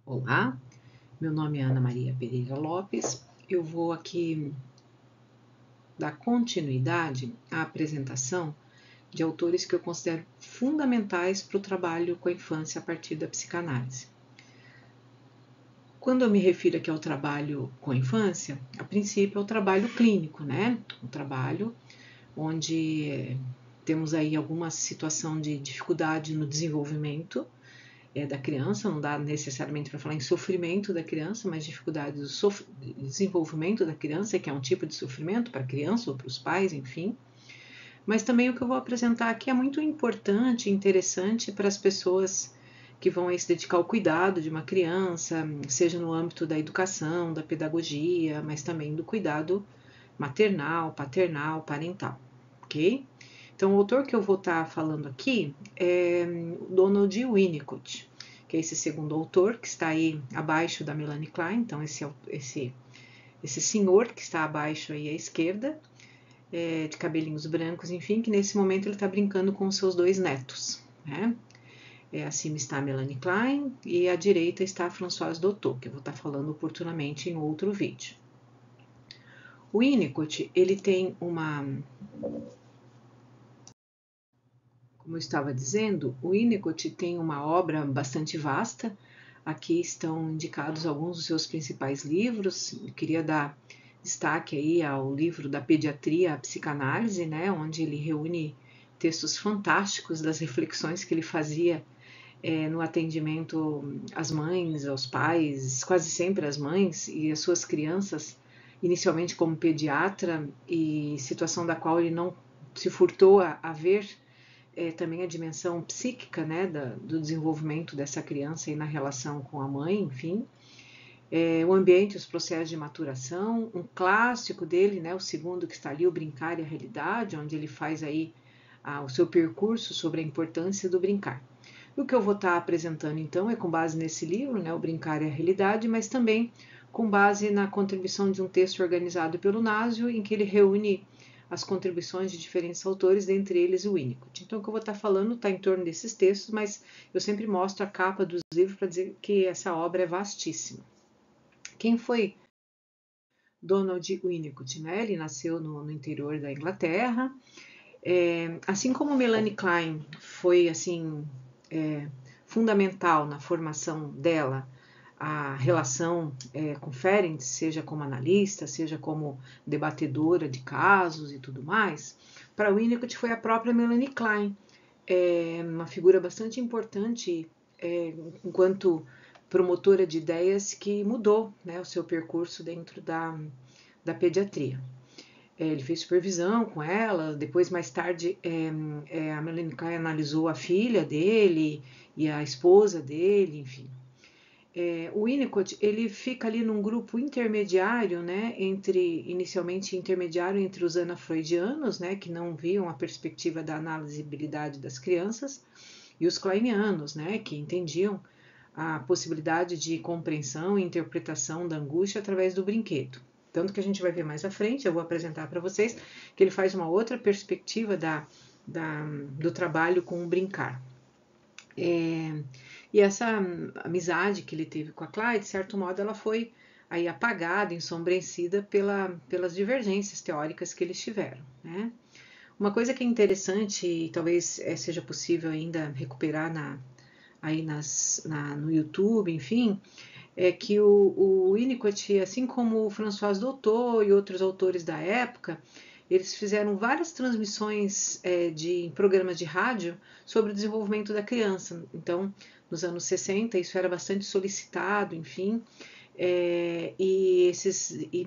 Olá, meu nome é Ana Maria Pereira Lopes. Eu vou aqui dar continuidade à apresentação de autores que eu considero fundamentais para o trabalho com a infância a partir da psicanálise. Quando eu me refiro aqui ao trabalho com a infância, a princípio é o trabalho clínico, né? Um trabalho onde temos aí alguma situação de dificuldade no desenvolvimento da criança, não dá necessariamente para falar em sofrimento da criança, mas dificuldade do desenvolvimento da criança, que é um tipo de sofrimento para a criança ou para os pais, enfim. Mas também o que eu vou apresentar aqui é muito importante e interessante para as pessoas que vão aí se dedicar ao cuidado de uma criança, seja no âmbito da educação, da pedagogia, mas também do cuidado maternal, paternal, parental, ok? Então, o autor que eu vou estar falando aqui é Donald Winnicott, que é esse segundo autor que está aí abaixo da Melanie Klein. Então, esse senhor que está abaixo aí à esquerda, de cabelinhos brancos, enfim, que nesse momento ele está brincando com os seus dois netos, né? Acima está a Melanie Klein e à direita está a Françoise Dolto, que eu vou estar falando oportunamente em outro vídeo. O Winnicott, ele tem como eu estava dizendo, o Winnicott tem uma obra bastante vasta. Aqui estão indicados alguns dos seus principais livros. Eu queria dar destaque aí ao livro da Pediatria à Psicanálise, né, onde ele reúne textos fantásticos das reflexões que ele fazia no atendimento às mães, aos pais, quase sempre às mães e às suas crianças, inicialmente como pediatra, e situação da qual ele não se furtou a ver também a dimensão psíquica, né, do desenvolvimento dessa criança e na relação com a mãe, enfim. O ambiente, os processos de maturação, um clássico dele, né, o segundo que está ali, o Brincar e a Realidade, onde ele faz aí o seu percurso sobre a importância do brincar. O que eu vou estar apresentando então é com base nesse livro, né, o Brincar e a Realidade, mas também com base na contribuição de um texto organizado pelo Násio, em que ele reúne as contribuições de diferentes autores, dentre eles o Winnicott. Então, o que eu vou estar falando está em torno desses textos, mas eu sempre mostro a capa dos livros para dizer que essa obra é vastíssima. Quem foi Donald Winnicott? Né? Ele nasceu no interior da Inglaterra. Assim como Melanie Klein foi assim fundamental na formação dela, a relação com Ferenc, seja como analista, seja como debatedora de casos e tudo mais, para Winnicott foi a própria Melanie Klein, uma figura bastante importante enquanto promotora de ideias que mudou, né, o seu percurso dentro da pediatria. Ele fez supervisão com ela, depois mais tarde a Melanie Klein analisou a filha dele e a esposa dele, enfim. O Winnicott, ele fica ali num grupo intermediário, né, inicialmente intermediário entre os anafreudianos, né, que não viam a perspectiva da analisabilidade das crianças, e os kleinianos, né, que entendiam a possibilidade de compreensão e interpretação da angústia através do brinquedo. Tanto que a gente vai ver mais à frente, eu vou apresentar para vocês, que ele faz uma outra perspectiva do trabalho com o brincar. E essa amizade que ele teve com a Clyde, de certo modo, ela foi aí apagada, ensombrecida pelas divergências teóricas que eles tiveram, né? Uma coisa que é interessante e talvez seja possível ainda recuperar no YouTube, enfim, é que o Winnicott, assim como o Françoise Dolto e outros autores da época, eles fizeram várias transmissões de programas de rádio sobre o desenvolvimento da criança. Então, nos anos 60, isso era bastante solicitado, enfim, e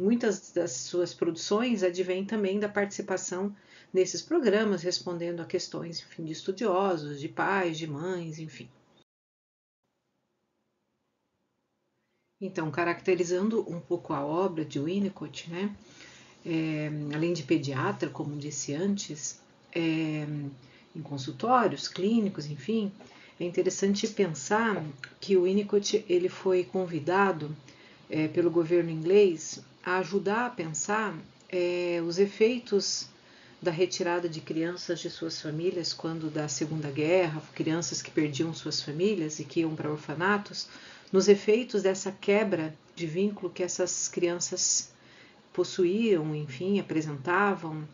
muitas das suas produções advêm também da participação nesses programas, respondendo a questões, enfim, de estudiosos, de pais, de mães, enfim. Então, caracterizando um pouco a obra de Winnicott, né? Além de pediatra, como disse antes, em consultórios clínicos, enfim, é interessante pensar que o Winnicott ele foi convidado pelo governo inglês a ajudar a pensar os efeitos da retirada de crianças de suas famílias quando da Segunda Guerra, crianças que perdiam suas famílias e que iam para orfanatos, nos efeitos dessa quebra de vínculo que essas crianças possuíam, enfim, apresentavam.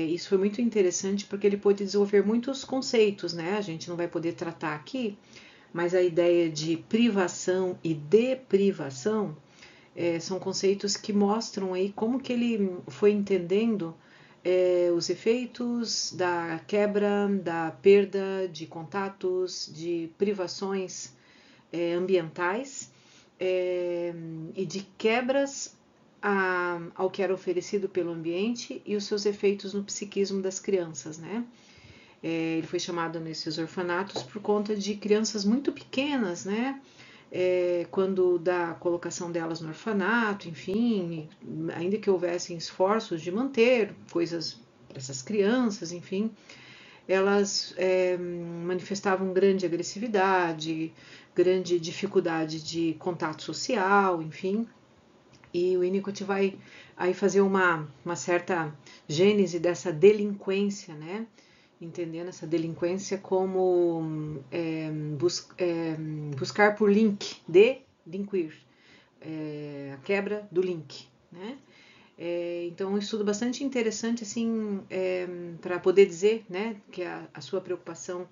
Isso foi muito interessante porque ele pôde desenvolver muitos conceitos, né? A gente não vai poder tratar aqui, mas a ideia de privação e deprivação são conceitos que mostram aí como que ele foi entendendo os efeitos da quebra, da perda de contatos, de privações ambientais e de quebras ao que era oferecido pelo ambiente e os seus efeitos no psiquismo das crianças, né? Ele foi chamado nesses orfanatos por conta de crianças muito pequenas, né? Quando da colocação delas no orfanato, enfim, ainda que houvessem esforços de manter coisas para essas crianças, enfim, elas manifestavam grande agressividade, grande dificuldade de contato social, enfim. E o Winnicott vai aí fazer uma certa gênese dessa delinquência, né? Entendendo essa delinquência como buscar por link, delinquir, a quebra do link, né? Então, um estudo bastante interessante, assim, para poder dizer, né, que a sua preocupação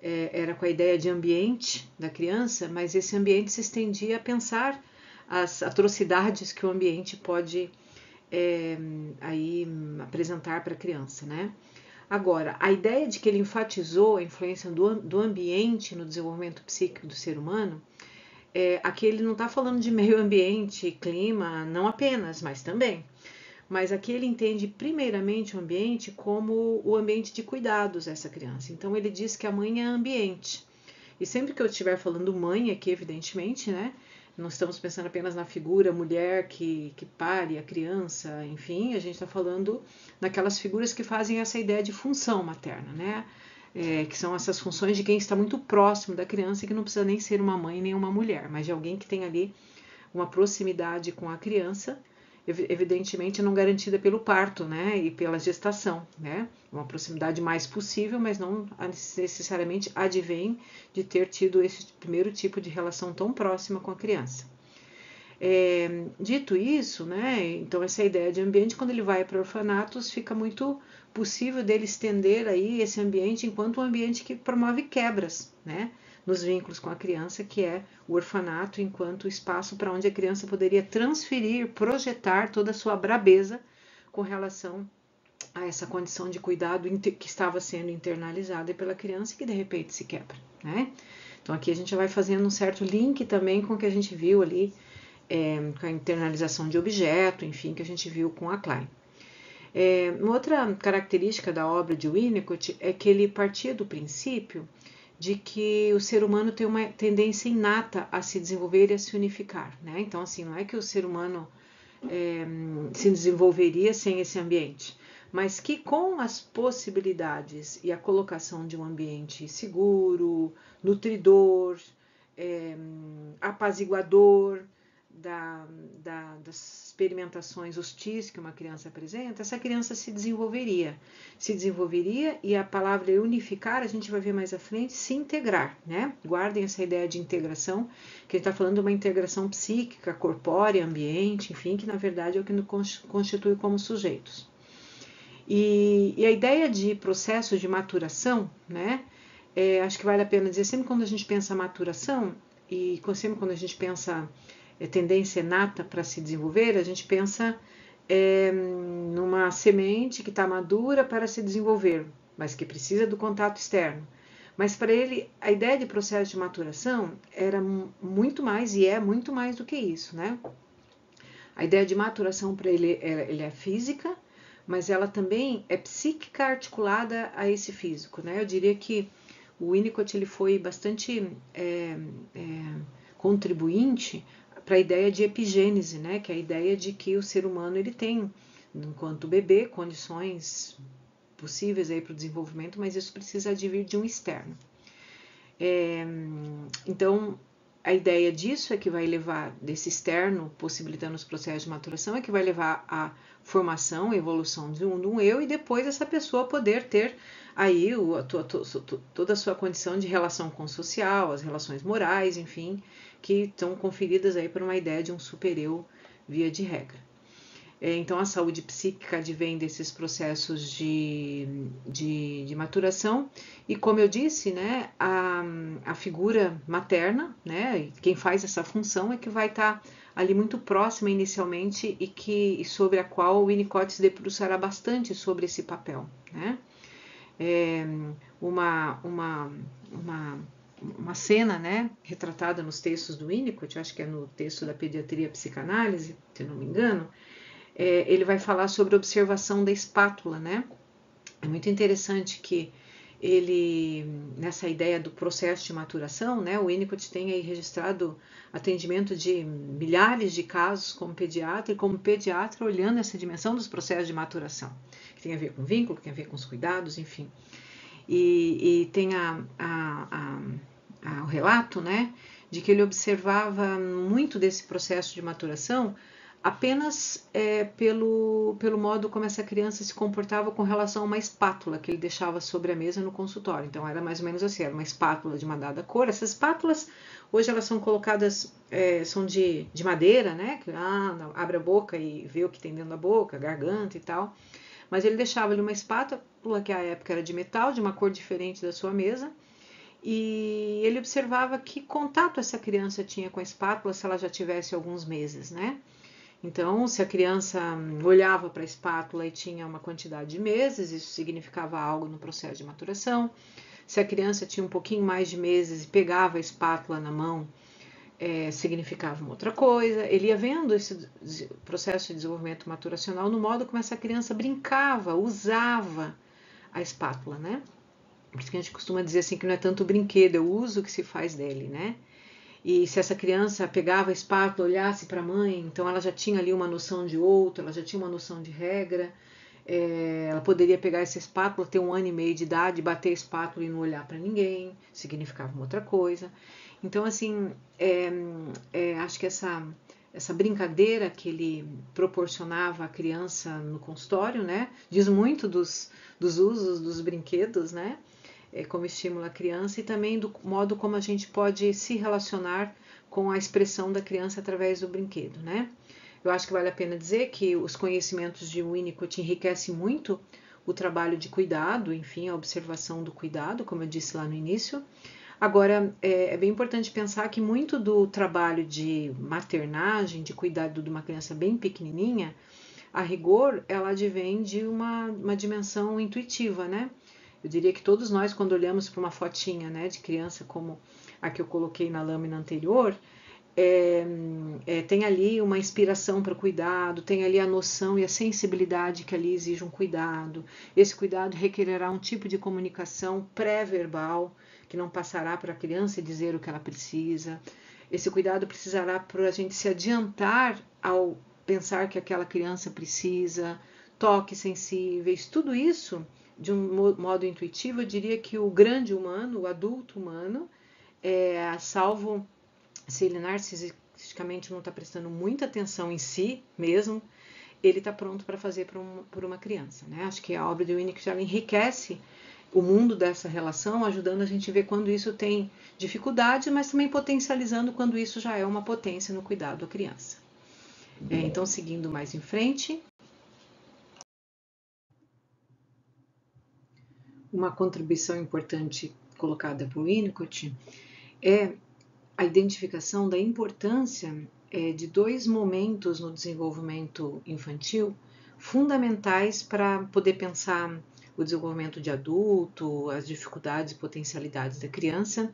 era com a ideia de ambiente da criança, mas esse ambiente se estendia a pensar as atrocidades que o ambiente pode aí apresentar para a criança, né? Agora, a ideia de que ele enfatizou a influência do ambiente no desenvolvimento psíquico do ser humano, aqui ele não está falando de meio ambiente, clima, não apenas, mas também. Mas aqui ele entende primeiramente o ambiente como o ambiente de cuidados dessa criança. Então ele diz que a mãe é ambiente. E sempre que eu estiver falando mãe aqui, evidentemente, né? Não estamos pensando apenas na figura mulher que pare a criança, enfim, a gente está falando naquelas figuras que fazem essa ideia de função materna, né? Que são essas funções de quem está muito próximo da criança e que não precisa nem ser uma mãe nem uma mulher, mas de alguém que tem ali uma proximidade com a criança, evidentemente não garantida pelo parto, né, e pela gestação, né, uma proximidade mais possível, mas não necessariamente advém de ter tido esse primeiro tipo de relação tão próxima com a criança. Dito isso, né, então essa ideia de ambiente, quando ele vai para orfanatos, fica muito possível dele estender aí esse ambiente enquanto um ambiente que promove quebras, né, nos vínculos com a criança, que é o orfanato, enquanto espaço para onde a criança poderia transferir, projetar toda a sua brabeza com relação a essa condição de cuidado que estava sendo internalizada pela criança e que de repente se quebra, né? Então aqui a gente vai fazendo um certo link também com o que a gente viu ali, com a internalização de objeto, enfim, que a gente viu com a Klein. Uma outra característica da obra de Winnicott é que ele partia do princípio de que o ser humano tem uma tendência inata a se desenvolver e a se unificar, né? Então, assim, não é que o ser humano se desenvolveria sem esse ambiente, mas que com as possibilidades e a colocação de um ambiente seguro, nutridor, apaziguador, das experimentações hostis que uma criança apresenta, essa criança se desenvolveria e a palavra unificar, a gente vai ver mais à frente, se integrar, né? Guardem essa ideia de integração, que a gente está falando de uma integração psíquica, corpórea, ambiente, enfim, que na verdade é o que nos constitui como sujeitos. E a ideia de processo de maturação, né? Acho que vale a pena dizer, sempre quando a gente pensa maturação, e sempre quando a gente pensa tendência inata para se desenvolver, a gente pensa numa semente que está madura para se desenvolver, mas que precisa do contato externo. Mas para ele, a ideia de processo de maturação era muito mais, e é muito mais do que isso, né? A ideia de maturação para ele é física, mas ela também é psíquica articulada a esse físico, né? Eu diria que o Winnicott ele foi bastante contribuinte para a ideia de epigênese, né? Que é a ideia de que o ser humano ele tem, enquanto bebê, condições possíveis aí para o desenvolvimento, mas isso precisa advir de um externo. Então, a ideia disso é que vai levar, desse externo, possibilitando os processos de maturação, é que vai levar à formação, evolução de um eu, e depois essa pessoa poder ter aí toda a sua condição de relação com o social, as relações morais, enfim, que estão conferidas aí por uma ideia de um super-eu via de regra. Então, a saúde psíquica advém desses processos de maturação, e como eu disse, né, a figura materna, né, quem faz essa função é que vai estar ali muito próxima inicialmente e sobre a qual o Winnicott se debruçará bastante sobre esse papel, né. Uma cena, né, retratada nos textos do Winnicott, acho que é no texto da Pediatria e Psicanálise, se não me engano, ele vai falar sobre a observação da espátula, né? É muito interessante que ele, nessa ideia do processo de maturação, né, o Winnicott tem aí registrado atendimento de milhares de casos como pediatra, e como pediatra olhando essa dimensão dos processos de maturação, que tem a ver com vínculo, que tem a ver com os cuidados, enfim. E tem o relato, né, de que ele observava muito desse processo de maturação apenas pelo modo como essa criança se comportava com relação a uma espátula que ele deixava sobre a mesa no consultório. Então era mais ou menos assim, era uma espátula de uma dada cor. Essas espátulas, hoje elas são colocadas, são de madeira, né? Que abre a boca e vê o que tem dentro da boca, garganta e tal. Mas ele deixava ali uma espátula, que à época era de metal, de uma cor diferente da sua mesa, e ele observava que contato essa criança tinha com a espátula se ela já tivesse alguns meses, né? Então, se a criança olhava para a espátula e tinha uma quantidade de meses, isso significava algo no processo de maturação. Se a criança tinha um pouquinho mais de meses e pegava a espátula na mão, significava uma outra coisa. Ele ia vendo esse processo de desenvolvimento maturacional no modo como essa criança brincava, usava a espátula, né? Por isso que a gente costuma dizer assim que não é tanto o brinquedo, é o uso que se faz dele, né? E se essa criança pegava a espátula, olhasse para a mãe, então ela já tinha ali uma noção de outro, ela já tinha uma noção de regra, ela poderia pegar essa espátula, ter 1 ano e meio de idade, bater a espátula e não olhar para ninguém, significava uma outra coisa. Então, assim, acho que essa brincadeira que ele proporcionava à criança no consultório, né, diz muito dos usos dos brinquedos, né, como estímulo à criança, e também do modo como a gente pode se relacionar com a expressão da criança através do brinquedo, né? Eu acho que vale a pena dizer que os conhecimentos de Winnicott enriquecem muito o trabalho de cuidado, enfim, a observação do cuidado, como eu disse lá no início. Agora, é bem importante pensar que muito do trabalho de maternagem, de cuidado de uma criança bem pequenininha, a rigor, ela advém de uma dimensão intuitiva, né? Eu diria que todos nós, quando olhamos para uma fotinha, né, de criança como a que eu coloquei na lâmina anterior, tem ali uma inspiração para o cuidado, tem ali a noção e a sensibilidade que ali exige um cuidado. Esse cuidado requererá um tipo de comunicação pré-verbal, que não passará para a criança dizer o que ela precisa. Esse cuidado precisará para a gente se adiantar ao pensar que aquela criança precisa, toques sensíveis, tudo isso de um modo intuitivo. Eu diria que o grande humano, o adulto humano, salvo se ele narcisisticamente não está prestando muita atenção em si mesmo, ele está pronto para fazer por uma criança, né? Acho que a obra de Winnicott já enriquece o mundo dessa relação, ajudando a gente a ver quando isso tem dificuldade, mas também potencializando quando isso já é uma potência no cuidado da criança. Então, seguindo mais em frente, uma contribuição importante colocada por Winnicott é a identificação da importância de 2 momentos no desenvolvimento infantil fundamentais para poder pensar o desenvolvimento de adulto, as dificuldades e potencialidades da criança,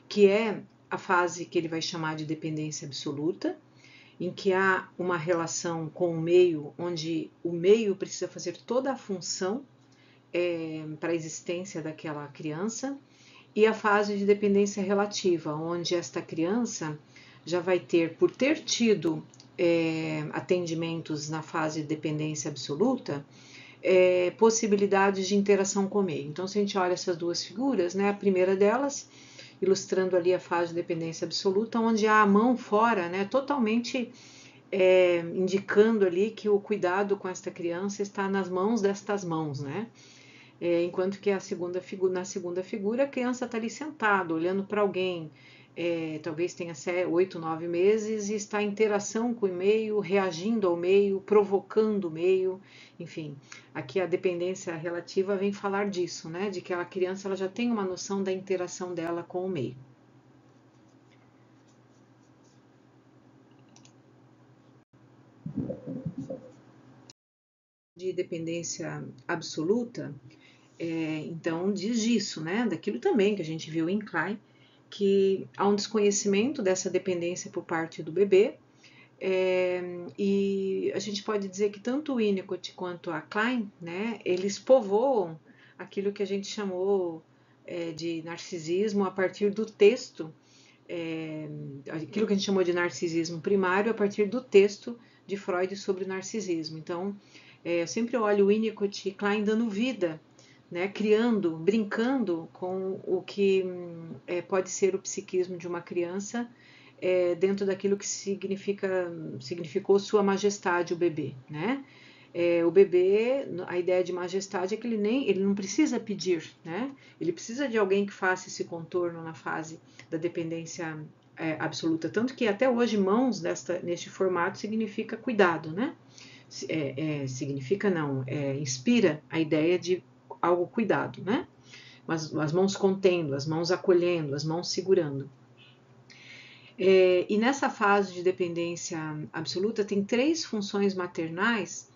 que é a fase que ele vai chamar de dependência absoluta, em que há uma relação com o meio, onde o meio precisa fazer toda a função para a existência daquela criança, e a fase de dependência relativa, onde esta criança já vai ter, por ter tido atendimentos na fase de dependência absoluta, possibilidades de interação com o meio. Então, se a gente olha essas 2 figuras, né, a primeira delas, ilustrando ali a fase de dependência absoluta, onde há a mão fora, né, totalmente indicando ali que o cuidado com esta criança está nas mãos destas mãos, né? Enquanto que na segunda figura a criança está ali sentada, olhando para alguém, talvez tenha 8, 9 meses e está em interação com o meio, reagindo ao meio, provocando o meio, enfim. Aqui a dependência relativa vem falar disso, né? De que a criança ela já tem uma noção da interação dela com o meio. De dependência absoluta, então diz isso, né? Daquilo também que a gente viu em Klein, que há um desconhecimento dessa dependência por parte do bebê, e a gente pode dizer que tanto o Winnicott quanto a Klein, né, eles povoam aquilo que a gente chamou de narcisismo a partir do texto, aquilo que a gente chamou de narcisismo primário a partir do texto de Freud sobre o narcisismo. Então, eu sempre olho o Winnicott e Klein dando vida, né, criando, brincando com o que pode ser o psiquismo de uma criança dentro daquilo que significou sua majestade, o bebê, né? O bebê, a ideia de majestade é que ele não precisa pedir, né? Ele precisa de alguém que faça esse contorno na fase da dependência absoluta, tanto que até hoje mãos neste formato significa cuidado, né? Significa não, inspira a ideia de algo cuidado, né? As mãos contendo, as mãos acolhendo, as mãos segurando. E nessa fase de dependência absoluta tem 3 funções maternais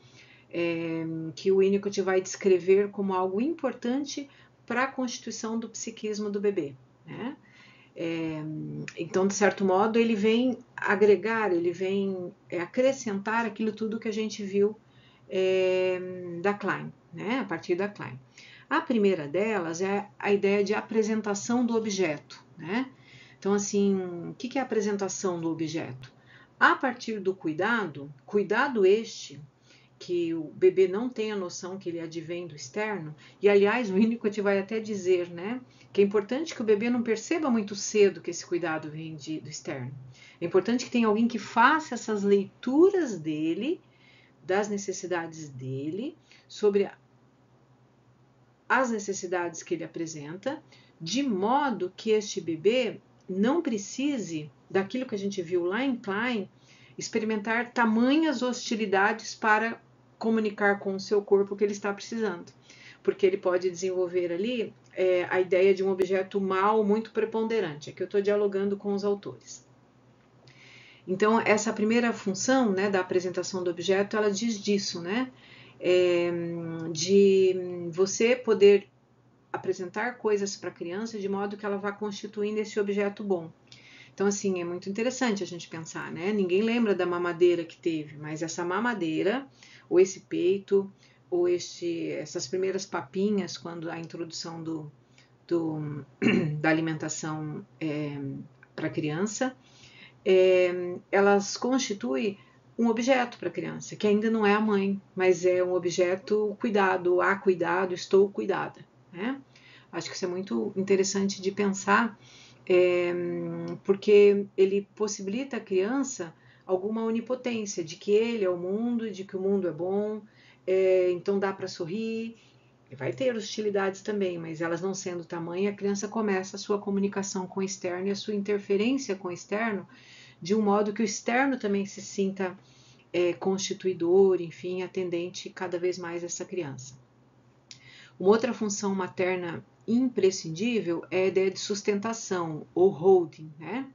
que o Winnicott vai descrever como algo importante para a constituição do psiquismo do bebê, né? Então, de certo modo, ele vem agregar, ele vem acrescentar aquilo tudo que a gente viu da Klein, né? A partir da Klein. A primeira delas é a ideia de apresentação do objeto, né? Então, assim, o que é a apresentação do objeto? A partir do cuidado este que o bebê não tem a noção que ele advém do externo, e aliás o Winnicott vai até dizer, né, que é importante que o bebê não perceba muito cedo que esse cuidado vem do externo. É importante que tenha alguém que faça essas leituras dele, das necessidades dele, sobre as necessidades que ele apresenta, de modo que este bebê não precise, daquilo que a gente viu lá em Klein, experimentar tamanhas hostilidades para comunicar com o seu corpo o que ele está precisando. Porque ele pode desenvolver ali a ideia de um objeto mal muito preponderante. Aqui eu estou dialogando com os autores. Então, essa primeira função, né, da apresentação do objeto, ela diz disso, né? De você poder apresentar coisas para a criança de modo que ela vá constituindo esse objeto bom. Então, assim, é muito interessante a gente pensar, né? Ninguém lembra da mamadeira que teve, mas essa mamadeira, ou esse peito, ou essas primeiras papinhas, quando a introdução da alimentação para a criança, elas constituem um objeto para a criança, que ainda não é a mãe, mas é um objeto cuidado, há cuidado, estou cuidada, né? Acho que isso é muito interessante de pensar, porque ele possibilita à criança alguma onipotência de que ele é o mundo, de que o mundo é bom, então dá para sorrir. Vai ter hostilidades também, mas elas não sendo tamanha, a criança começa a sua comunicação com o externo e a sua interferência com o externo de um modo que o externo também se sinta constituidor, enfim, atendente cada vez mais a essa criança. Uma outra função materna imprescindível é a ideia de sustentação, ou holding, né?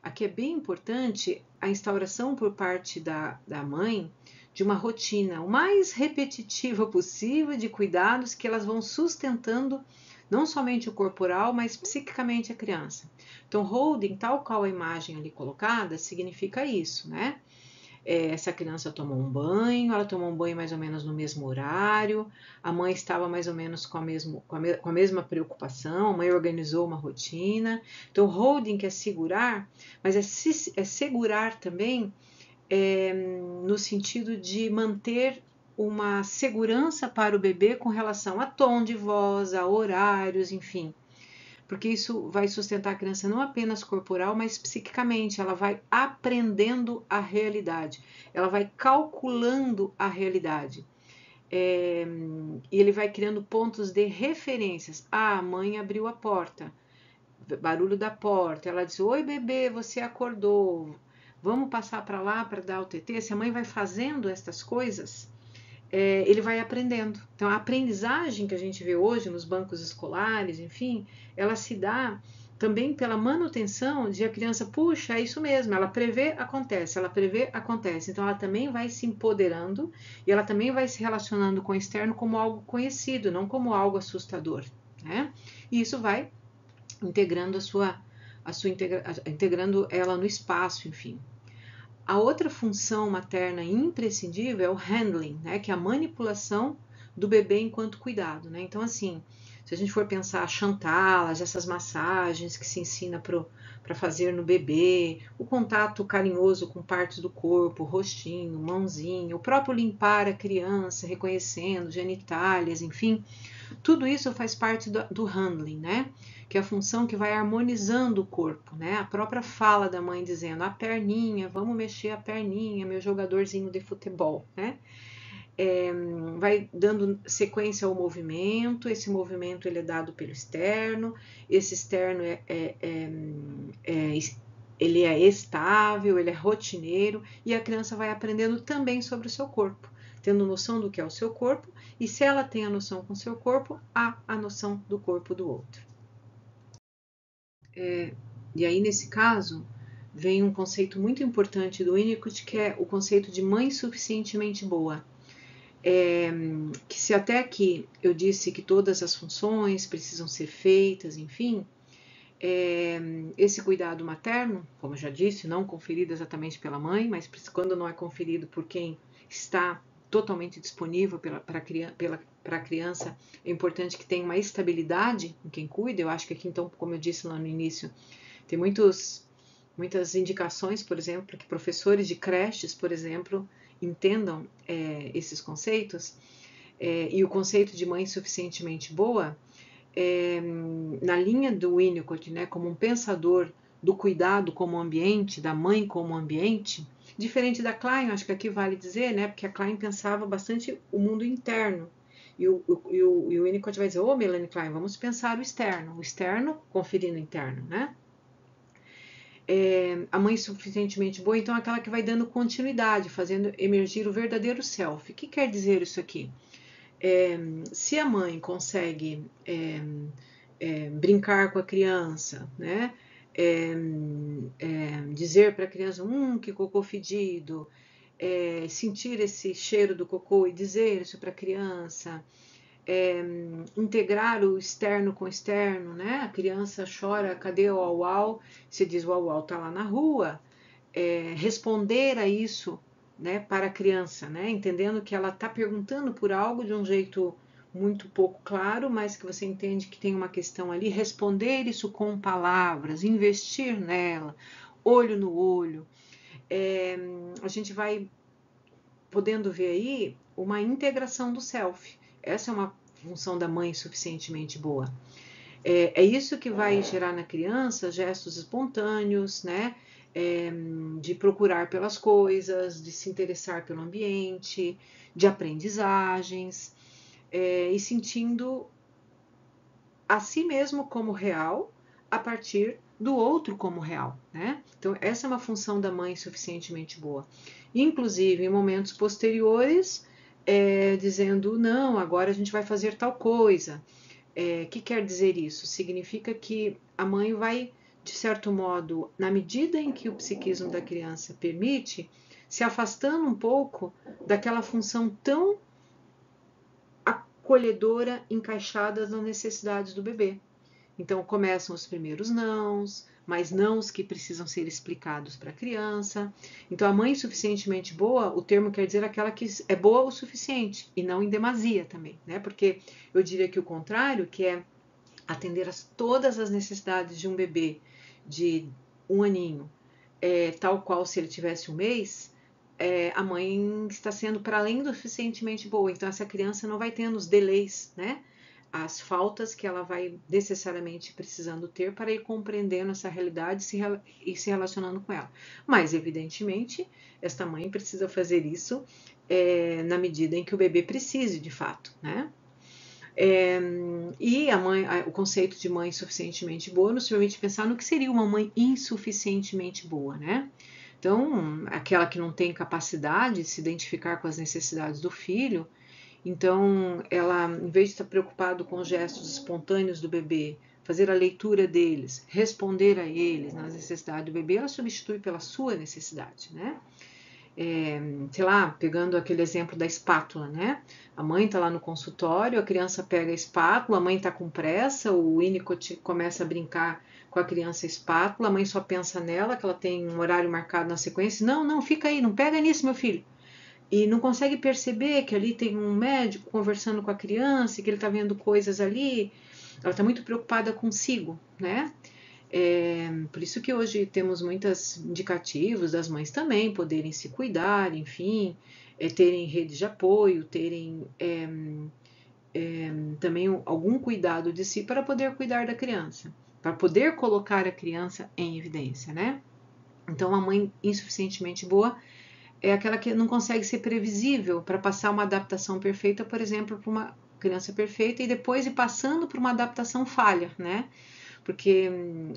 Aqui é bem importante a instauração por parte da mãe de uma rotina o mais repetitiva possível de cuidados que elas vão sustentando não somente o corporal, mas psiquicamente a criança. Então, holding, tal qual a imagem ali colocada, significa isso, né? Essa criança tomou um banho, ela tomou um banho mais ou menos no mesmo horário, a mãe estava mais ou menos com a mesma preocupação, a mãe organizou uma rotina. Então, holding quer segurar, mas é segurar também no sentido de manter uma segurança para o bebê com relação a tom de voz, a horários, enfim, porque isso vai sustentar a criança não apenas corporal, mas psiquicamente. Ela vai aprendendo a realidade, ela vai calculando a realidade. E ele vai criando pontos de referências. A mãe abriu a porta, barulho da porta, ela diz: oi bebê, você acordou, vamos passar para lá para dar o TT. Se a mãe vai fazendo essas coisas, ele vai aprendendo. Então a aprendizagem que a gente vê hoje nos bancos escolares, enfim, ela se dá também pela manutenção de a criança, puxa, é isso mesmo, ela prevê, acontece, ela prevê, acontece. Então ela também vai se empoderando e ela também vai se relacionando com o externo como algo conhecido, não como algo assustador, né? E isso vai integrando integrando ela no espaço, enfim. A outra função materna imprescindível é o handling, né, que é a manipulação do bebê enquanto cuidado, né? Então, assim, se a gente for pensar chantalas, essas massagens que se ensina para fazer no bebê, o contato carinhoso com partes do corpo, rostinho, mãozinha, o próprio limpar a criança, reconhecendo genitálias, enfim, tudo isso faz parte do handling, né? Que é a função que vai harmonizando o corpo, né? A própria fala da mãe dizendo: a perninha, vamos mexer a perninha, meu jogadorzinho de futebol, né? Vai dando sequência ao movimento. Esse movimento ele é dado pelo externo. Esse externo ele é estável, ele é rotineiro, e a criança vai aprendendo também sobre o seu corpo, tendo noção do que é o seu corpo, e se ela tem a noção com o seu corpo, há a noção do corpo do outro. E aí, nesse caso, vem um conceito muito importante do Winnicott, que é o conceito de mãe suficientemente boa. Que se até aqui eu disse que todas as funções precisam ser feitas, enfim, esse cuidado materno, como eu já disse, não conferido exatamente pela mãe, mas quando não é conferido por quem está totalmente disponível para a criança, é importante que tenha uma estabilidade em quem cuida. Eu acho que aqui, então, como eu disse lá no início, tem muitas indicações, por exemplo, para que professores de creches, por exemplo, entendam esses conceitos. E o conceito de mãe suficientemente boa, na linha do Winnicott, né, como um pensador do cuidado como ambiente, da mãe como ambiente, diferente da Klein, acho que aqui vale dizer, né, porque a Klein pensava bastante o mundo interno, e o Winnicott vai dizer: Melanie Klein, vamos pensar o externo conferindo o interno, né? A mãe suficientemente boa, então, é aquela que vai dando continuidade, fazendo emergir o verdadeiro self. O que quer dizer isso aqui? Se a mãe consegue brincar com a criança, né? Dizer para a criança: que cocô fedido, sentir esse cheiro do cocô e dizer isso para a criança, integrar o externo com o externo, né? A criança chora: cadê o uau-uau? Você diz: o uau-uau está lá na rua. Responder a isso, né, para a criança, né, entendendo que ela está perguntando por algo de um jeito muito pouco claro, mas que você entende que tem uma questão ali, responder isso com palavras, investir nela, olho no olho. A gente vai podendo ver aí uma integração do self. Essa é uma função da mãe suficientemente boa. É isso que vai gerar na criança gestos espontâneos, né? De procurar pelas coisas, de se interessar pelo ambiente, de aprendizagens, e sentindo a si mesmo como real a partir do outro como real, né? Então essa é uma função da mãe suficientemente boa. Inclusive em momentos posteriores, dizendo: não, agora a gente vai fazer tal coisa. Que quer dizer isso? Significa que a mãe vai, de certo modo, na medida em que o psiquismo da criança permite, se afastando um pouco daquela função tão acolhedora, encaixada nas necessidades do bebê. Então começam os primeiros nãos, mas nãos que precisam ser explicados para a criança. Então a mãe suficientemente boa, o termo quer dizer aquela que é boa o suficiente, e não em demasia também, né? Porque eu diria que o contrário, que é atender a todas as necessidades de um bebê de 1 aninho, tal qual se ele tivesse 1 mês, a mãe está sendo para além do suficientemente boa. Então essa criança não vai tendo os delays, né? as faltas que ela vai necessariamente precisando ter para ir compreendendo essa realidade e se relacionando com ela. Mas, evidentemente, esta mãe precisa fazer isso na medida em que o bebê precise, de fato, né? E o conceito de mãe suficientemente boa nos permite pensar no que seria uma mãe insuficientemente boa, né? Então, aquela que não tem capacidade de se identificar com as necessidades do filho, então ela, em vez de estar preocupado com os gestos espontâneos do bebê, fazer a leitura deles, responder a eles nas necessidades do bebê, ela substitui pela sua necessidade, né? Sei lá, pegando aquele exemplo da espátula, né? A mãe tá lá no consultório, a criança pega a espátula, a mãe tá com pressa, o Winnicott começa a brincar com a criança espátula, a mãe só pensa nela, que ela tem um horário marcado na sequência. Não, não, fica aí, não pega nisso, meu filho. E não consegue perceber que ali tem um médico conversando com a criança, que ele tá vendo coisas ali. Ela tá muito preocupada consigo, né? Por isso que hoje temos muitos indicativos das mães também poderem se cuidar, enfim, terem rede de apoio, terem também algum cuidado de si para poder cuidar da criança, para poder colocar a criança em evidência, né? Então, a mãe insuficientemente boa é aquela que não consegue ser previsível para passar uma adaptação perfeita, por exemplo, para uma criança perfeita e depois ir passando por uma adaptação falha, né? Porque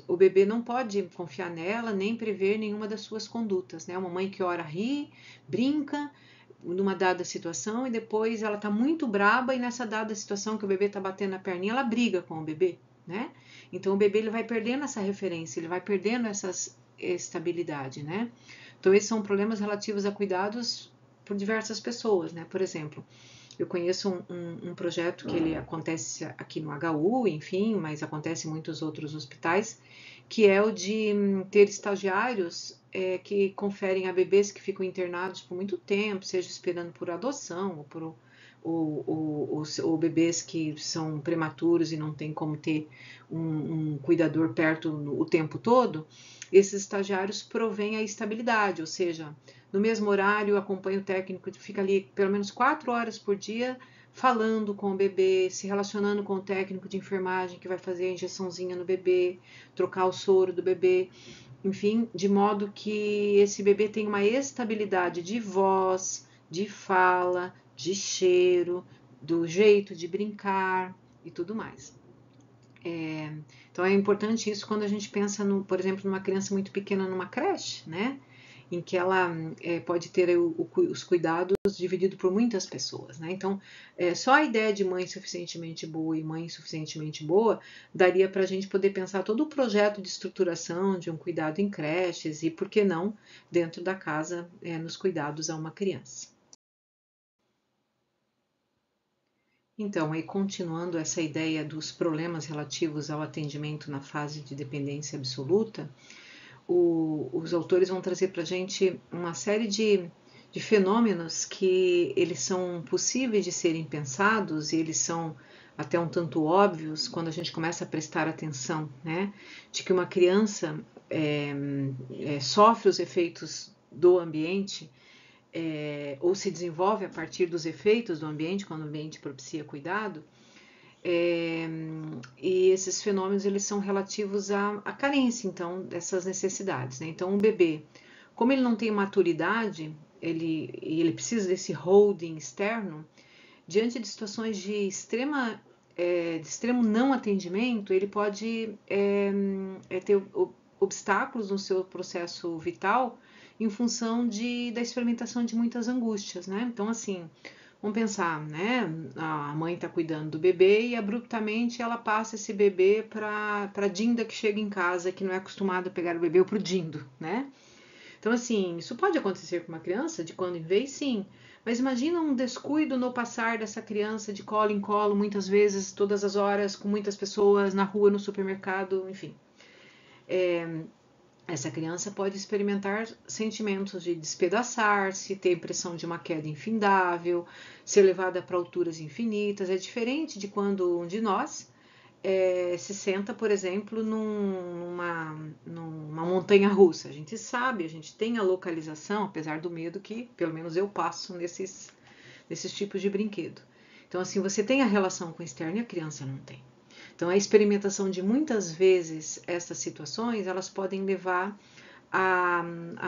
o bebê não pode confiar nela, nem prever nenhuma das suas condutas, né? Uma mãe que ora ri, brinca numa dada situação e depois ela tá muito braba e nessa dada situação que o bebê tá batendo na perninha, ela briga com o bebê, né? Então o bebê ele vai perdendo essa referência, ele vai perdendo essa estabilidade, né? Então esses são problemas relativos a cuidados por diversas pessoas, né? Por exemplo, eu conheço um projeto que ele acontece aqui no HU, enfim, mas acontece em muitos outros hospitais, que é o de ter estagiários que conferem a bebês que ficam internados por muito tempo, seja esperando por adoção ou bebês que são prematuros e não tem como ter um cuidador perto o tempo todo. Esses estagiários provêm a estabilidade, ou seja, no mesmo horário, acompanha o técnico, fica ali pelo menos 4 horas por dia falando com o bebê, se relacionando com o técnico de enfermagem que vai fazer a injeçãozinha no bebê, trocar o soro do bebê, enfim, de modo que esse bebê tem uma estabilidade de voz, de fala, de cheiro, do jeito de brincar e tudo mais. Então é importante isso quando a gente pensa, por exemplo, numa criança muito pequena numa creche, né? Em que ela pode ter os cuidados dividido por muitas pessoas, né? Então, só a ideia de mãe suficientemente boa e mãe suficientemente boa daria para a gente poder pensar todo o projeto de estruturação de um cuidado em creches e, por que não, dentro da casa, nos cuidados a uma criança. Então, aí continuando essa ideia dos problemas relativos ao atendimento na fase de dependência absoluta, os autores vão trazer para a gente uma série de fenômenos que eles são possíveis de serem pensados e eles são até um tanto óbvios quando a gente começa a prestar atenção, né? De que uma criança sofre os efeitos do ambiente ou se desenvolve a partir dos efeitos do ambiente, quando o ambiente propicia cuidado, e esses fenômenos eles são relativos à carência, então, dessas necessidades, né? Então, o bebê, como ele não tem maturidade, ele precisa desse holding externo, diante de situações de extremo não atendimento, ele pode ter obstáculos no seu processo vital em função da experimentação de muitas angústias, né? Então, assim, vamos pensar, né? A mãe está cuidando do bebê e abruptamente ela passa esse bebê para a Dinda que chega em casa, que não é acostumada a pegar o bebê, ou para o Dindo, né? Então, assim, isso pode acontecer com uma criança, de quando em vez, sim. Mas imagina um descuido no passar dessa criança de colo em colo, muitas vezes, todas as horas, com muitas pessoas, na rua, no supermercado, enfim. Essa criança pode experimentar sentimentos de despedaçar-se, ter impressão de uma queda infindável, ser levada para alturas infinitas. É diferente de quando um de nós se senta, por exemplo, numa montanha russa. A gente sabe, a gente tem a localização, apesar do medo que, pelo menos eu passo nesses tipos de brinquedo. Então, assim, você tem a relação com o externo e a criança não tem. Então, a experimentação de muitas vezes essas situações, elas podem levar a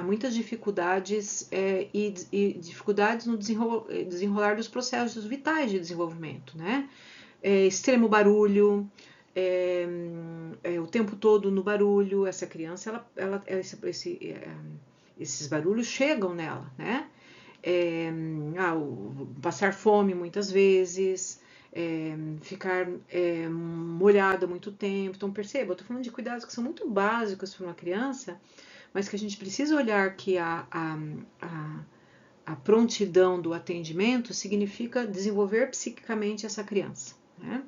muitas dificuldades e dificuldades no desenrolar dos processos vitais de desenvolvimento, né? Extremo barulho, o tempo todo no barulho, essa criança, esses barulhos chegam nela, né? Passar fome muitas vezes, ficar molhada muito tempo. Então, perceba, eu estou falando de cuidados que são muito básicos para uma criança, mas que a gente precisa olhar que a prontidão do atendimento significa desenvolver psiquicamente essa criança, né?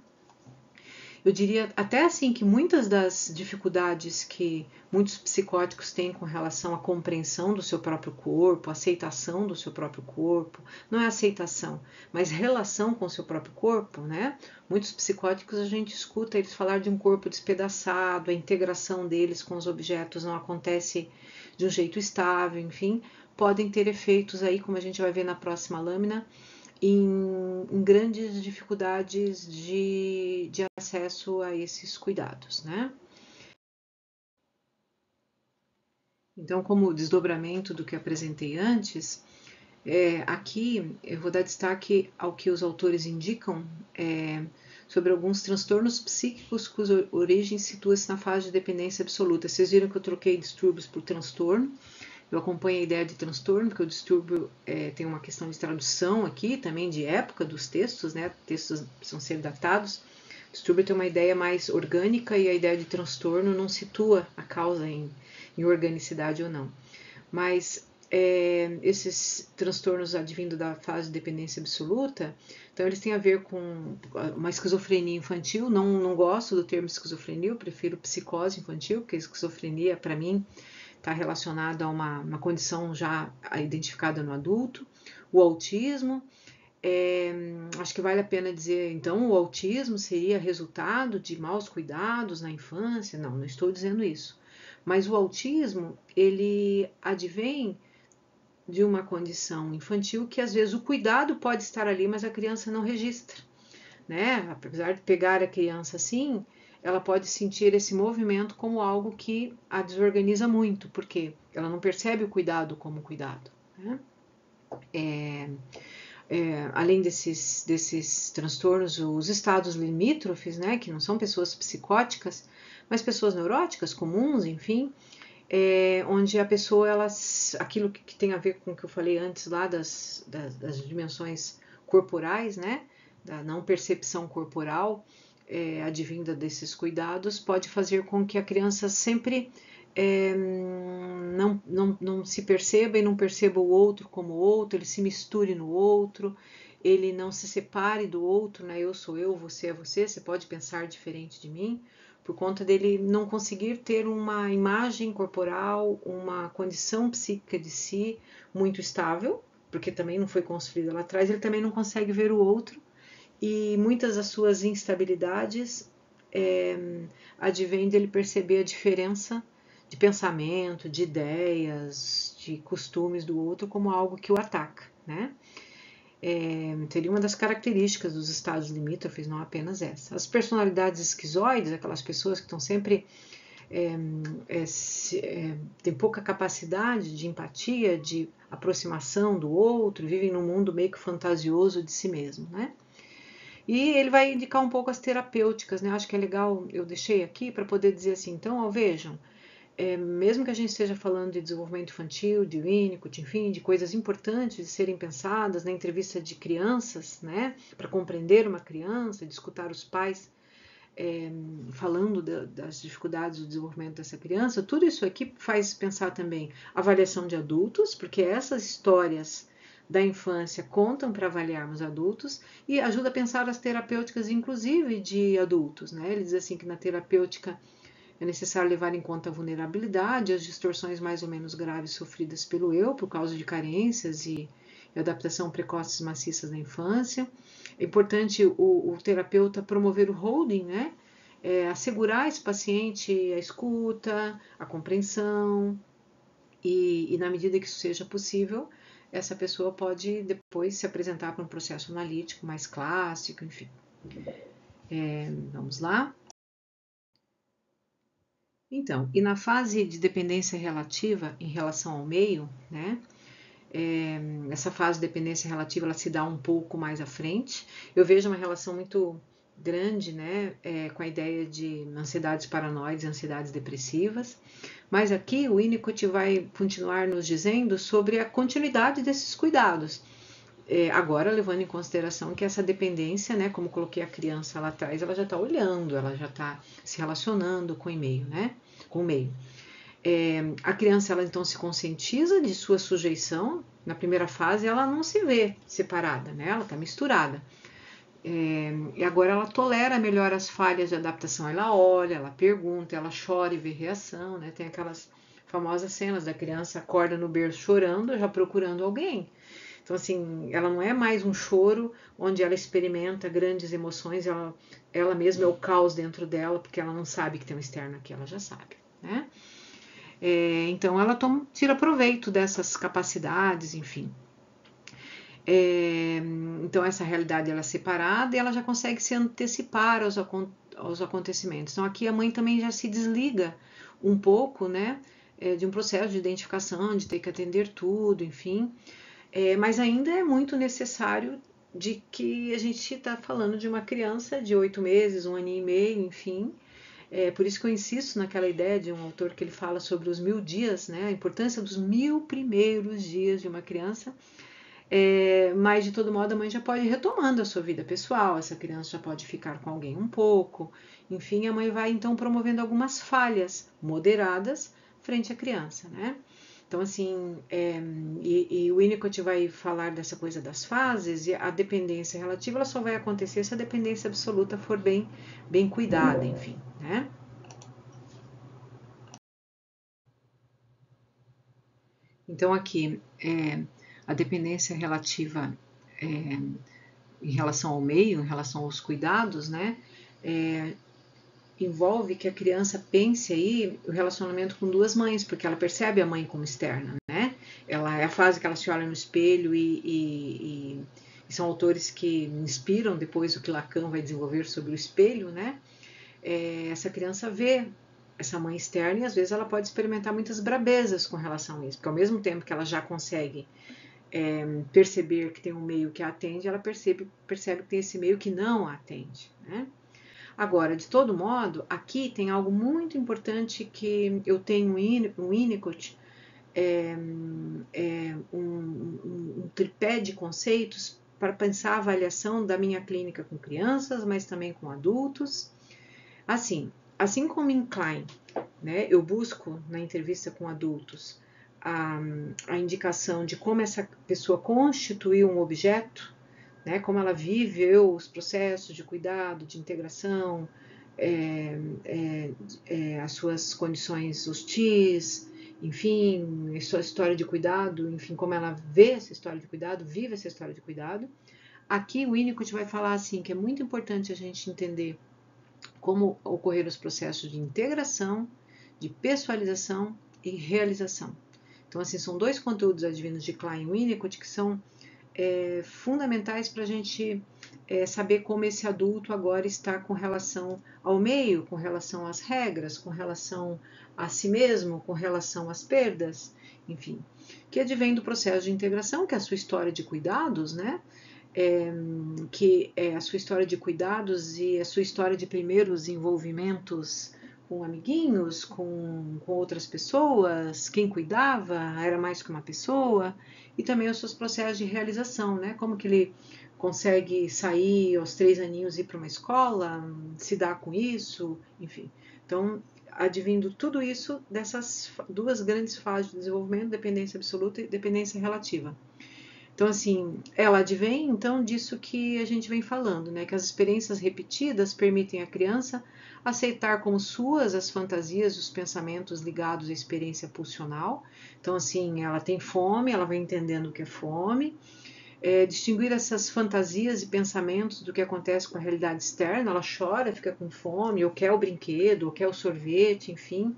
Eu diria até assim que muitas das dificuldades que muitos psicóticos têm com relação à compreensão do seu próprio corpo, aceitação do seu próprio corpo, não é aceitação, mas relação com o seu próprio corpo, né? Muitos psicóticos a gente escuta eles falar de um corpo despedaçado, a integração deles com os objetos não acontece de um jeito estável, enfim, podem ter efeitos aí, como a gente vai ver na próxima lâmina, em grandes dificuldades de acesso a esses cuidados, né? Então, como desdobramento do que apresentei antes, aqui eu vou dar destaque ao que os autores indicam sobre alguns transtornos psíquicos cuja origem situa-se na fase de dependência absoluta. Vocês viram que eu troquei distúrbios por transtorno. Eu acompanho a ideia de transtorno, porque o distúrbio tem uma questão de tradução aqui, também de época dos textos, né? Textos precisam ser datados. O distúrbio tem uma ideia mais orgânica e a ideia de transtorno não situa a causa em organicidade ou não. Mas esses transtornos advindo da fase de dependência absoluta, então eles têm a ver com uma esquizofrenia infantil. Não gosto do termo esquizofrenia, eu prefiro psicose infantil, porque a esquizofrenia, para mim, está relacionado a uma condição já identificada no adulto. O autismo, acho que vale a pena dizer, então, o autismo seria resultado de maus cuidados na infância? Não estou dizendo isso. Mas o autismo, ele advém de uma condição infantil que às vezes o cuidado pode estar ali, mas a criança não registra, né? Apesar de pegar a criança assim, ela pode sentir esse movimento como algo que a desorganiza muito, porque ela não percebe o cuidado como cuidado, né? Além desses transtornos, os estados limítrofes, né, que não são pessoas psicóticas, mas pessoas neuróticas comuns, enfim, onde a pessoa, aquilo que tem a ver com o que eu falei antes lá das dimensões corporais, né, da não percepção corporal, advinda desses cuidados, pode fazer com que a criança sempre não se perceba e não perceba o outro como outro, ele se misture no outro, ele não se separe do outro, né? Eu sou eu, você é você, você pode pensar diferente de mim, por conta dele não conseguir ter uma imagem corporal, uma condição psíquica de si muito estável, porque também não foi construída lá atrás, ele também não consegue ver o outro, e muitas das suas instabilidades advêm dele perceber a diferença de pensamento, de ideias, de costumes do outro como algo que o ataca, né? Seria uma das características dos estados limítrofes, não apenas essa. As personalidades esquizoides, aquelas pessoas que estão sempre têm pouca capacidade de empatia, de aproximação do outro, vivem num mundo meio que fantasioso de si mesmo, né? E ele vai indicar um pouco as terapêuticas, né? Acho que é legal, eu deixei aqui para poder dizer assim, então, vejam, mesmo que a gente esteja falando de desenvolvimento infantil, de Winnicott, enfim, de coisas importantes de serem pensadas na entrevista de crianças, né, para compreender uma criança, de escutar os pais falando das dificuldades do desenvolvimento dessa criança, tudo isso aqui faz pensar também avaliação de adultos, porque essas histórias da infância contam para avaliarmos adultos e ajuda a pensar as terapêuticas, inclusive de adultos, né? Ele diz assim que na terapêutica é necessário levar em conta a vulnerabilidade, as distorções mais ou menos graves sofridas pelo eu por causa de carências e adaptação precoces maciças na infância. É importante o terapeuta promover o holding, né? Assegurar esse paciente a escuta, a compreensão e na medida que isso seja possível, essa pessoa pode depois se apresentar para um processo analítico mais clássico, enfim. Vamos lá. Então, e na fase de dependência relativa em relação ao meio, né? Essa fase de dependência relativa ela se dá um pouco mais à frente. Eu vejo uma relação muito grande, né, com a ideia de ansiedades paranoides e ansiedades depressivas. Mas aqui o Winnicott vai continuar nos dizendo sobre a continuidade desses cuidados. Agora, levando em consideração que essa dependência, né, como coloquei a criança lá atrás, ela já está olhando, ela já está se relacionando com o meio, né? Com o meio. A criança, ela então se conscientiza de sua sujeição. Na primeira fase, ela não se vê separada, né? Ela está misturada. E agora ela tolera melhor as falhas de adaptação. Ela olha, ela pergunta, ela chora e vê reação, né? Tem aquelas famosas cenas da criança acorda no berço chorando, já procurando alguém. Então, assim, ela não é mais um choro onde ela experimenta grandes emoções, ela mesma é o caos dentro dela, porque ela não sabe que tem um externo aqui, ela já sabe, né? Então, ela tira proveito dessas capacidades, enfim. Então, essa realidade ela é separada e ela já consegue se antecipar aos acontecimentos. Então, aqui a mãe também já se desliga um pouco, né, de um processo de identificação, de ter que atender tudo, enfim. Mas ainda é muito necessário de que a gente está falando de uma criança de 8 meses, 1 ano e meio, enfim. Por isso que eu insisto naquela ideia de um autor que ele fala sobre os 1000 dias, né, a importância dos 1000 primeiros dias de uma criança. Mas de todo modo a mãe já pode ir retomando a sua vida pessoal, essa criança já pode ficar com alguém um pouco, enfim, a mãe vai então promovendo algumas falhas moderadas frente à criança, né? Então, assim, e o Winnicott vai falar dessa coisa das fases, e a dependência relativa ela só vai acontecer se a dependência absoluta for bem cuidada, enfim, né? Então, aqui, a dependência relativa em relação ao meio, em relação aos cuidados, né? Envolve que a criança pense aí o relacionamento com duas mães, porque ela percebe a mãe como externa, né? Ela é a fase que ela se olha no espelho e são autores que inspiram depois o que Lacan vai desenvolver sobre o espelho, né? Essa criança vê essa mãe externa e às vezes ela pode experimentar muitas brabezas com relação a isso, porque ao mesmo tempo que ela já consegue perceber que tem um meio que a atende, ela percebe que tem esse meio que não a atende, né? Agora, de todo modo, aqui tem algo muito importante que eu tenho um Winnicott, um tripé de conceitos para pensar a avaliação da minha clínica com crianças, mas também com adultos. Assim como em Klein, né, eu busco na entrevista com adultos a indicação de como essa pessoa constituiu um objeto, né, como ela viveu os processos de cuidado, de integração, as suas condições hostis, enfim, a sua história de cuidado, enfim, como ela vê essa história de cuidado, vive essa história de cuidado. Aqui o Winnicott vai falar assim, que é muito importante a gente entender como ocorreram os processos de integração, de pessoalização e realização. Então, assim, são dois conteúdos advindos de Klein e Winnicott que são fundamentais para a gente saber como esse adulto agora está com relação ao meio, com relação às regras, com relação a si mesmo, com relação às perdas, enfim, que advém do processo de integração, que é a sua história de cuidados, né? Que é a sua história de cuidados e a sua história de primeiros envolvimentos com amiguinhos, com outras pessoas, quem cuidava era mais que uma pessoa, e também os seus processos de realização, né? Como que ele consegue sair aos 3 aninhos e ir para uma escola, se dar com isso, enfim. Então, advindo tudo isso dessas duas grandes fases de desenvolvimento, dependência absoluta e dependência relativa. Então, assim, ela advém, então, disso que a gente vem falando, né? Que as experiências repetidas permitem à criança aceitar como suas as fantasias e os pensamentos ligados à experiência pulsional. Então, assim, ela tem fome, ela vai entendendo o que é fome, distinguir essas fantasias e pensamentos do que acontece com a realidade externa. Ela chora, fica com fome, ou quer o brinquedo, ou quer o sorvete, enfim,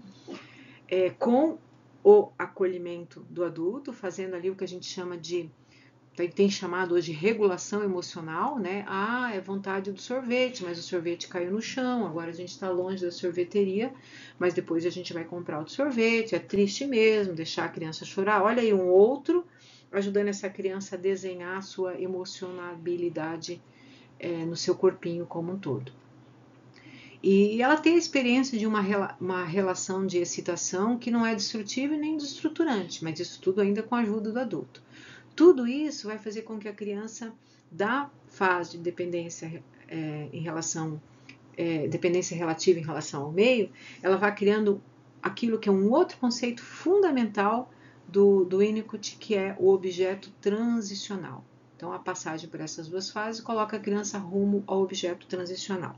com o acolhimento do adulto, fazendo ali o que a gente chama de, tem chamado hoje de regulação emocional, né? Ah, é vontade do sorvete, mas o sorvete caiu no chão, agora a gente está longe da sorveteria, mas depois a gente vai comprar outro sorvete, é triste mesmo, deixar a criança chorar. Olha aí um outro ajudando essa criança a desenhar a sua emocionabilidade no seu corpinho como um todo. E ela tem a experiência de uma relação de excitação que não é destrutiva e nem destruturante, mas isso tudo ainda com a ajuda do adulto. Tudo isso vai fazer com que a criança, da fase de dependência em relação dependência relativa em relação ao meio, ela vai criando aquilo que é um outro conceito fundamental do Winnicott, que é o objeto transicional. Então, a passagem por essas duas fases coloca a criança rumo ao objeto transicional.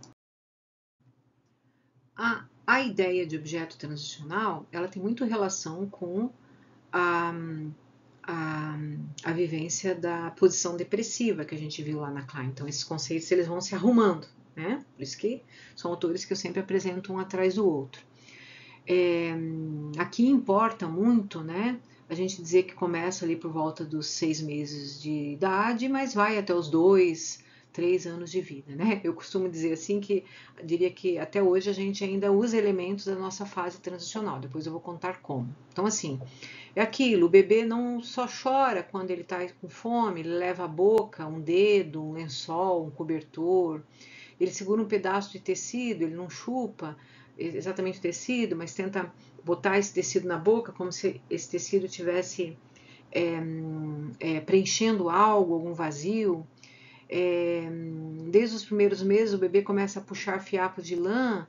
A ideia de objeto transicional, ela tem muito relação com a, a vivência da posição depressiva que a gente viu lá na Klein. Então, esses conceitos eles vão se arrumando, né? Por isso que são autores que eu sempre apresento um atrás do outro. Aqui importa muito, né? A gente dizer que começa ali por volta dos 6 meses de idade, mas vai até os 2, 3 anos de vida, né? Eu costumo dizer assim que, diria que até hoje a gente ainda usa elementos da nossa fase transicional, depois eu vou contar como. Então, assim, é aquilo, o bebê não só chora quando ele está com fome, ele leva à boca um dedo, um lençol, um cobertor, ele segura um pedaço de tecido, ele não chupa exatamente o tecido, mas tenta botar esse tecido na boca como se esse tecido tivesse preenchendo algo, algum vazio. Desde os primeiros meses o bebê começa a puxar fiapos de lã,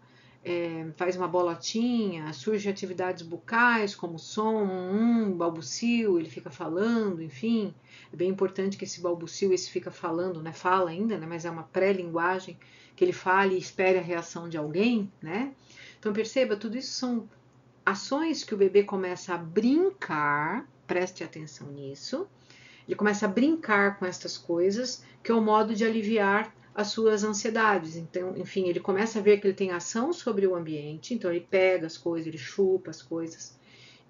faz uma bolotinha, surgem atividades bucais como som, balbucio, ele fica falando, enfim. É bem importante que esse balbucio, esse fica falando, né? Fala ainda, né? Mas é uma pré-linguagem que ele fale e espere a reação de alguém, né? Então perceba, tudo isso são ações que o bebê começa a brincar, preste atenção nisso, ele começa a brincar com estas coisas, que é o modo de aliviar as suas ansiedades. Então, enfim, ele começa a ver que ele tem ação sobre o ambiente, então ele pega as coisas, ele chupa as coisas.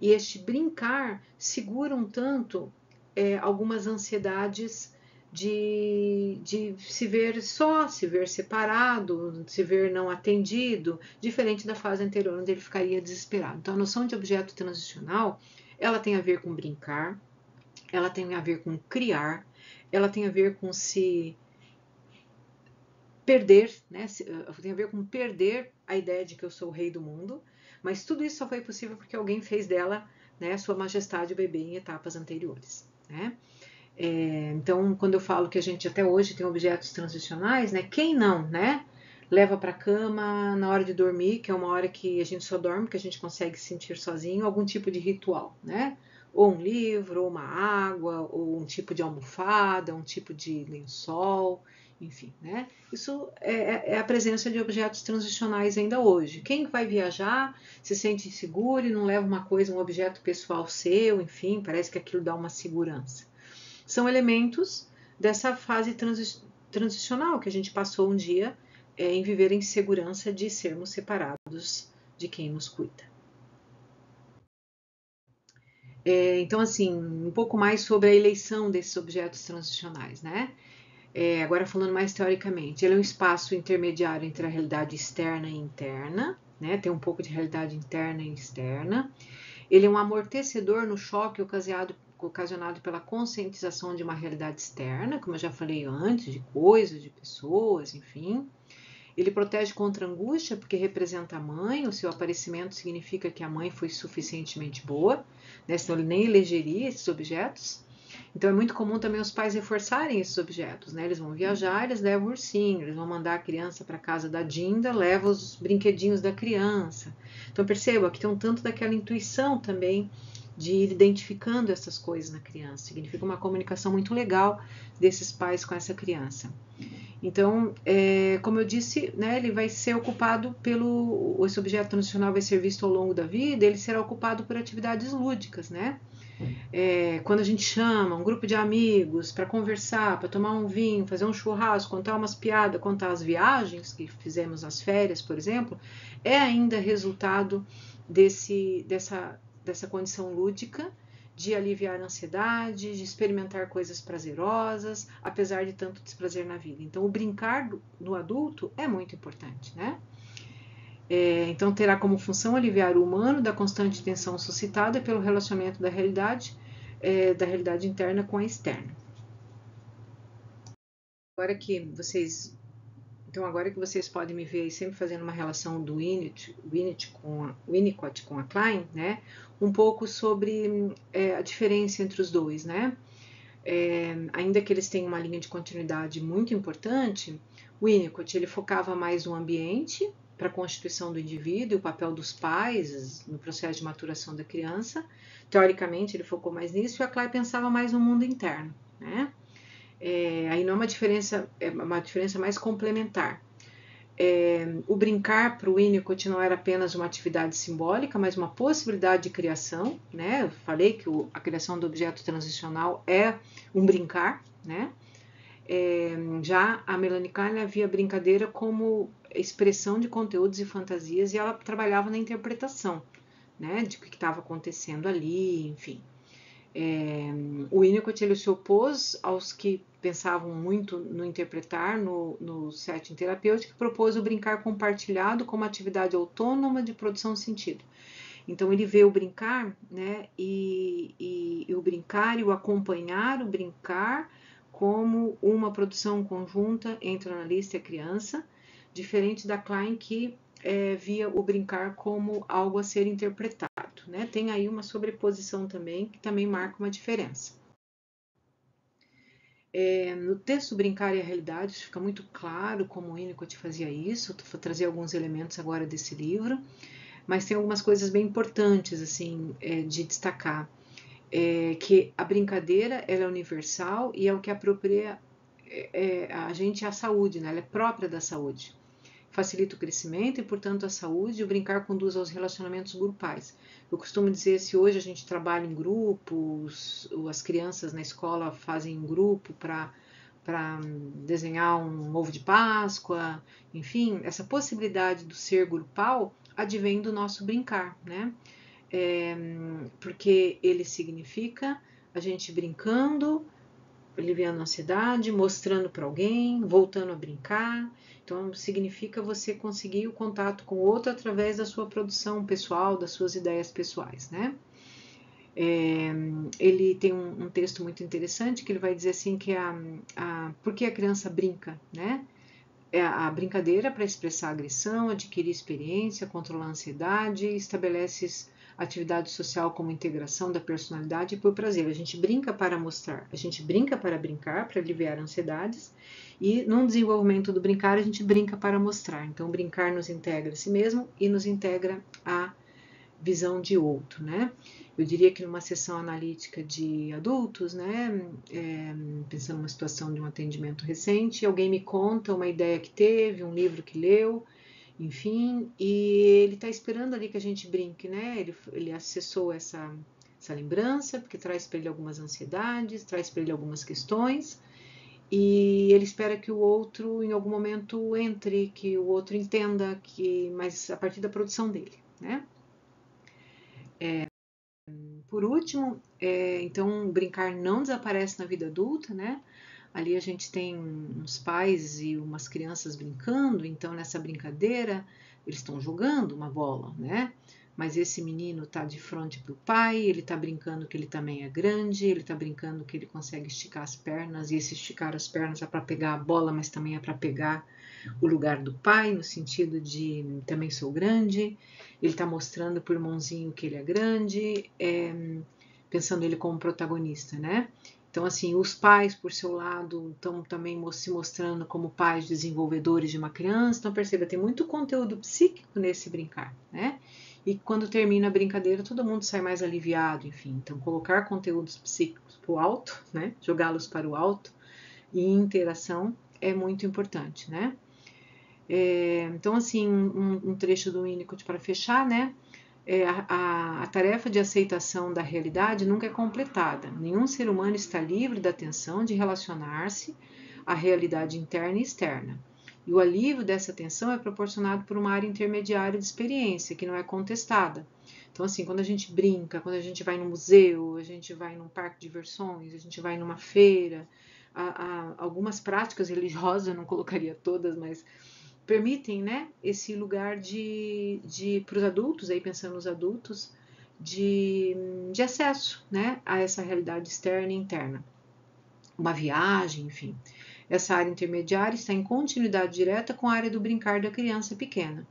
E este brincar segura um tanto algumas ansiedades de se ver só, se ver separado, se ver não atendido, diferente da fase anterior, onde ele ficaria desesperado. Então, a noção de objeto transicional, ela tem a ver com brincar, ela tem a ver com criar, ela tem a ver com se perder, né? Tem a ver com perder a ideia de que eu sou o rei do mundo, mas tudo isso só foi possível porque alguém fez dela, né, Sua Majestade o bebê em etapas anteriores, né? Então, quando eu falo que a gente até hoje tem objetos transicionais, né? Quem não, né? Leva para a cama na hora de dormir, que é uma hora que a gente só dorme, que a gente consegue se sentir sozinho, algum tipo de ritual, né? Ou um livro, ou uma água, ou um tipo de almofada, um tipo de lençol, enfim, né? Isso é a presença de objetos transicionais ainda hoje. Quem vai viajar se sente inseguro e não leva uma coisa, um objeto pessoal seu, enfim, parece que aquilo dá uma segurança. São elementos dessa fase transicional que a gente passou um dia em viver em segurança de sermos separados de quem nos cuida. Então, assim, um pouco mais sobre a eleição desses objetos transicionais, né? Agora falando mais teoricamente, ele é um espaço intermediário entre a realidade externa e interna, né? Tem um pouco de realidade interna e externa. Ele é um amortecedor no choque ocasionado pela conscientização de uma realidade externa, como eu já falei antes, de coisas, de pessoas, enfim. Ele protege contra a angústia, porque representa a mãe, o seu aparecimento significa que a mãe foi suficientemente boa, né? Senão ele nem elegeria esses objetos. Então é muito comum também os pais reforçarem esses objetos, né? Eles vão viajar, eles levam o ursinho, eles vão mandar a criança para casa da Dinda, leva os brinquedinhos da criança. Então perceba que tem um tanto daquela intuição também de ir identificando essas coisas na criança. Significa uma comunicação muito legal desses pais com essa criança. Então, como eu disse, né, ele vai ser ocupado esse objeto transicional vai ser visto ao longo da vida, ele será ocupado por atividades lúdicas, né? Quando a gente chama um grupo de amigos para conversar, para tomar um vinho, fazer um churrasco, contar umas piadas, contar as viagens que fizemos nas férias, por exemplo, é ainda resultado dessa condição lúdica de aliviar a ansiedade, de experimentar coisas prazerosas, apesar de tanto desprazer na vida. Então, o brincar do adulto é muito importante, né? Então, terá como função aliviar o humano da constante tensão suscitada pelo relacionamento da realidade interna com a externa. Agora que vocês podem me ver aí sempre fazendo uma relação do Winnicott com a Klein, né? Um pouco sobre a diferença entre os dois, né? Ainda que eles tenham uma linha de continuidade muito importante, o Winnicott ele focava mais no ambiente para a constituição do indivíduo e o papel dos pais no processo de maturação da criança. Teoricamente, ele focou mais nisso e a Klein pensava mais no mundo interno, né? Aí não é uma diferença mais complementar. O brincar para o Winnicott não era apenas uma atividade simbólica, mas uma possibilidade de criação, né? Eu falei que a criação do objeto transicional é um brincar, né? Já a Melanie Klein via a brincadeira como expressão de conteúdos e fantasias e ela trabalhava na interpretação, né? De o que estava acontecendo ali, enfim. O Winnicott ele se opôs aos que pensavam muito no interpretar no setting terapêutico, que propôs o brincar compartilhado como atividade autônoma de produção de sentido. Então ele vê o brincar, né, e o brincar e o acompanhar o brincar como uma produção conjunta entre o analista e a criança, diferente da Klein que via o brincar como algo a ser interpretado. Né? Tem aí uma sobreposição também, que também marca uma diferença. No texto Brincar e a Realidade, fica muito claro como o Winnicott fazia isso. Vou trazer alguns elementos agora desse livro, mas tem algumas coisas bem importantes assim de destacar. Que a brincadeira ela é universal e é o que apropria a gente à saúde, né? Ela é própria da saúde. Facilita o crescimento e, portanto, a saúde, e o brincar conduz aos relacionamentos grupais. Eu costumo dizer, se hoje a gente trabalha em grupos, as crianças na escola fazem um grupo para desenhar um ovo de Páscoa, enfim, essa possibilidade do ser grupal advém do nosso brincar, né? Porque ele significa a gente brincando, aliviando a ansiedade, mostrando para alguém, voltando a brincar. Então, significa você conseguir o contato com o outro através da sua produção pessoal, das suas ideias pessoais, né? Ele tem um texto muito interessante que ele vai dizer assim que por que a criança brinca, né? A brincadeira para expressar agressão, adquirir experiência, controlar a ansiedade, estabelece atividade social como integração da personalidade e por prazer. A gente brinca para mostrar, a gente brinca para brincar, para aliviar ansiedades, e no desenvolvimento do brincar a gente brinca para mostrar. Então, brincar nos integra a si mesmo e nos integra a visão de outro, né? Eu diria que numa sessão analítica de adultos, né, pensando numa situação de um atendimento recente, alguém me conta uma ideia que teve, um livro que leu, enfim, e ele está esperando ali que a gente brinque, né? Ele acessou essa lembrança, porque traz para ele algumas ansiedades, traz para ele algumas questões, e ele espera que o outro, em algum momento, entre, que o outro entenda, mas a partir da produção dele, né? Por último, então, brincar não desaparece na vida adulta, né? Ali a gente tem uns pais e umas crianças brincando, então nessa brincadeira eles estão jogando uma bola, né? Mas esse menino está de frente para o pai, ele está brincando que ele também é grande, ele está brincando que ele consegue esticar as pernas, e esse esticar as pernas é para pegar a bola, mas também é para pegar o lugar do pai, no sentido de também sou grande. Ele está mostrando para o irmãozinho que ele é grande, pensando ele como protagonista, né? Então, assim, os pais, por seu lado, estão também se mostrando como pais desenvolvedores de uma criança. Então, perceba, tem muito conteúdo psíquico nesse brincar, né? E quando termina a brincadeira, todo mundo sai mais aliviado, enfim. Então, colocar conteúdos psíquicos para o alto, né? Jogá-los para o alto e interação é muito importante, né? Então, assim, um trecho do Winnicott para fechar, né? A tarefa de aceitação da realidade nunca é completada. Nenhum ser humano está livre da tensão de relacionar-se à realidade interna e externa. E o alívio dessa tensão é proporcionado por uma área intermediária de experiência, que não é contestada. Então, assim, quando a gente brinca, quando a gente vai no museu, a gente vai num parque de diversões, a gente vai numa feira, algumas práticas religiosas, eu não colocaria todas, mas permitem, né, esse lugar para os adultos, aí pensando nos adultos, de acesso, né, a essa realidade externa e interna. Uma viagem, enfim. Essa área intermediária está em continuidade direta com a área do brincar da criança pequena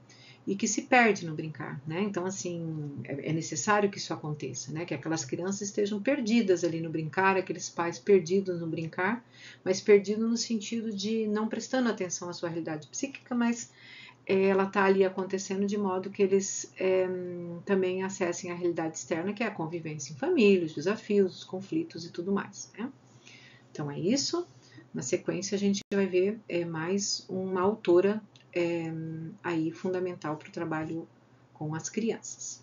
e que se perde no brincar, né? Então, assim, é necessário que isso aconteça, né? Que aquelas crianças estejam perdidas ali no brincar, aqueles pais perdidos no brincar, mas perdidos no sentido de não prestando atenção à sua realidade psíquica, mas ela está ali acontecendo de modo que eles também acessem a realidade externa, que é a convivência em família, os desafios, os conflitos e tudo mais, né? Então é isso. Na sequência a gente vai ver mais uma autora aí fundamental para o trabalho com as crianças.